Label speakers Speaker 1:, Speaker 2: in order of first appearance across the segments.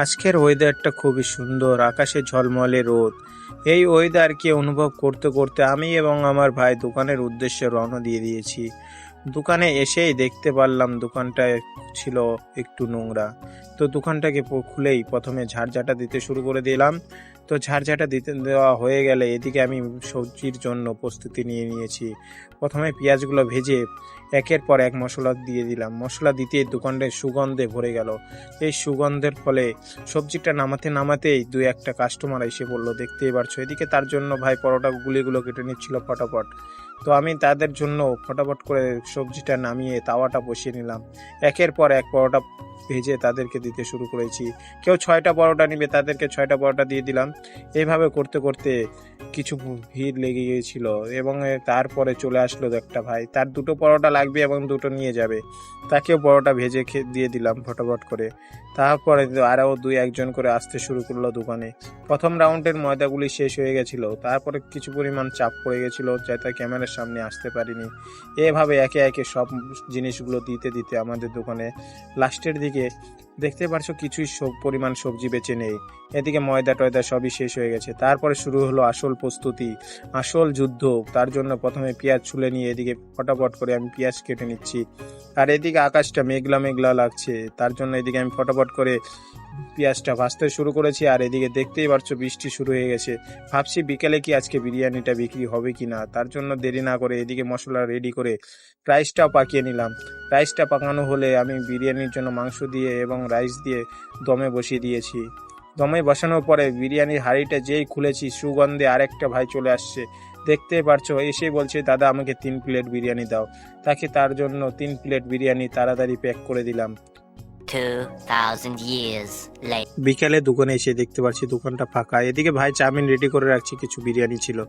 Speaker 1: আজকের ওয়েদারটা খুবই সুন্দর, আকাশে ঝলমলে রোদ। এই ওয়েদারকে অনুভব করতে করতে আমি এবং আমার ভাই দোকানের উদ্দেশ্যে রওনা দিয়ে দিয়েছি। দোকানে এসেই দেখতে পারলাম দোকানটায় ছিল একটু নোংরা। তো দোকানটাকে খুলেই প্রথমে ঝাড়ঝাঁটা দিতে শুরু করে দিলাম। তো ঝাড়ঝাঁটা দিতে দেওয়া হয়ে গেলে এদিকে আমি সবজির জন্য প্রস্তুতি নিয়ে নিয়েছি। প্রথমে পেঁয়াজগুলো ভেজে একের পর এক মশলা দিয়ে দিলাম। মশলা দিতেই দোকানটায় সুগন্ধে ভরে গেল। এই সুগন্ধের ফলে সবজিটা নামাতে নামাতেই দুই একটা কাস্টমার এসে বললো, দেখতেই পারছো। এদিকে তার জন্য ভাই পরোটা গুলিগুলো কেটে নিচ্ছিল ফটাফট। তো আমি তাদের জন্য ফটাফট করে সবজিটা নামিয়ে তাওয়াটা বসিয়ে নিলাম। একের পর এক পরোটা ভেজে তাদেরকে দিতে শুরু করেছি। কেউ 6টা পরোটা নিবে, তাদেরকে 6টা পরোটা দিয়ে দিলাম। এইভাবে করতে করতে কিছু ভিড় লেগে গিয়েছিল এবং তারপরে চলে আসলো একটা ভাই, তার 2টো পরোটা লাগবে এবং 2টো নিয়ে যাবে। তাকেও পরোটা ভেজে দিয়ে দিলাম ফটাফট করে। তারপরে আরও 2-1 জন করে আসতে শুরু করলো দোকানে। প্রথম রাউন্ডের ময়দাগুলি শেষ হয়ে গেছিল, তারপরে কিছু পরিমাণ চাপ পড়ে গেছিলো, যাতে ক্যামেরার সামনে আসতে পারিনি। এভাবে একে একে সব জিনিসগুলো দিতে দিতে আমাদের দোকানে লাস্টের দিকে দেখতে পারছো কিছুই পরিমাণ সবজি বেঁচে নেই। এদিকে ময়দা টয়দা সবই শেষ হয়ে গেছে। তারপরে শুরু হলো আসল প্রস্তুতি, আসল যুদ্ধ। তার জন্য প্রথমে পেঁয়াজ ছুলে নিয়ে এদিকে ফটাফট করে আমি পেঁয়াজ কেটে নিচ্ছি। আর এদিকে আকাশটা মেঘলা মেঘলা লাগছে, তার জন্য এদিকে আমি ফটাফট করে পেঁয়াজটা ভাজতে শুরু করেছি। আর এদিকে দেখতেই পারছো বৃষ্টি শুরু হয়ে গেছে। ভাবছি বিকেলে কি আজকে বিরিয়ানিটা বিক্রি হবে কি না, তার জন্য দেরি না করে এদিকে মশলা রেডি করে রাইসটাও পাকিয়ে নিলাম। রাইসটা পাকানো হলে আমি বিরিয়ানির জন্য মাংস দিয়ে এবং রাইস দিয়ে দমে বসিয়ে দিয়েছি। দমে বসানোর পরে বিরিয়ানির হাঁড়িটা যেই খুলেছি, সুগন্ধে আরেকটা ভাই চলে আসছে। দেখতে পারছো, এসে বলছে, দাদা আমাকে 3 প্লেট বিরিয়ানি দাও। তাকে তার জন্য 3 প্লেট বিরিয়ানি তাড়াতাড়ি প্যাক করে দিলাম।
Speaker 2: 2000 years later.
Speaker 1: বিকালে দোকানে এসে দেখতে পাচ্ছি দোকানটা ফাঁকা। এদিকে ভাই চাউমিন রেডি করে রাখছি, কিছু বিরিয়ানি ছিল।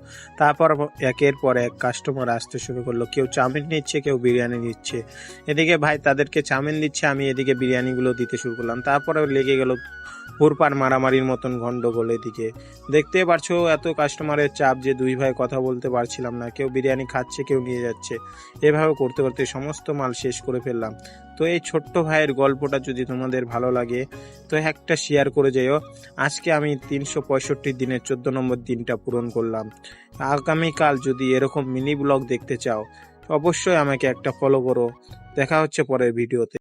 Speaker 1: তারপর একের পর এক কাস্টমার আসতে শুরু করলো, কেউ চাউমিন নিচ্ছে, কেউ বিরিয়ানি নিচ্ছে। এদিকে ভাই তাদেরকে চাউমিন দিচ্ছে, আমি এদিকে বিরিয়ানিগুলো দিতে শুরু করলাম। তারপরে লেগে গেল হুরপার মারামারির মতন গন্ডগোল। এদিকে দেখতে পারছো এত কাস্টমারের চাপ যে দুই ভাই কথা বলতে পারছিলাম না। কেউ বিরিয়ানি খাচ্ছে, কেউ নিয়ে যাচ্ছে। এভাবে করতে করতে সমস্ত মাল শেষ করে ফেললাম। তো এই ছোট্ট ভাইয়ের গল্পটা যদি তোমাদের ভালো লাগে তো একটা শেয়ার করে যাইও। আজকে আমি 365 দিনের 14 নম্বর দিনটা পূরণ করলাম। আগামীকাল যদি এরকম মিনি ব্লগ দেখতে চাও অবশ্যই আমাকে একটা ফলো করো। দেখা হচ্ছে পরের ভিডিওতে।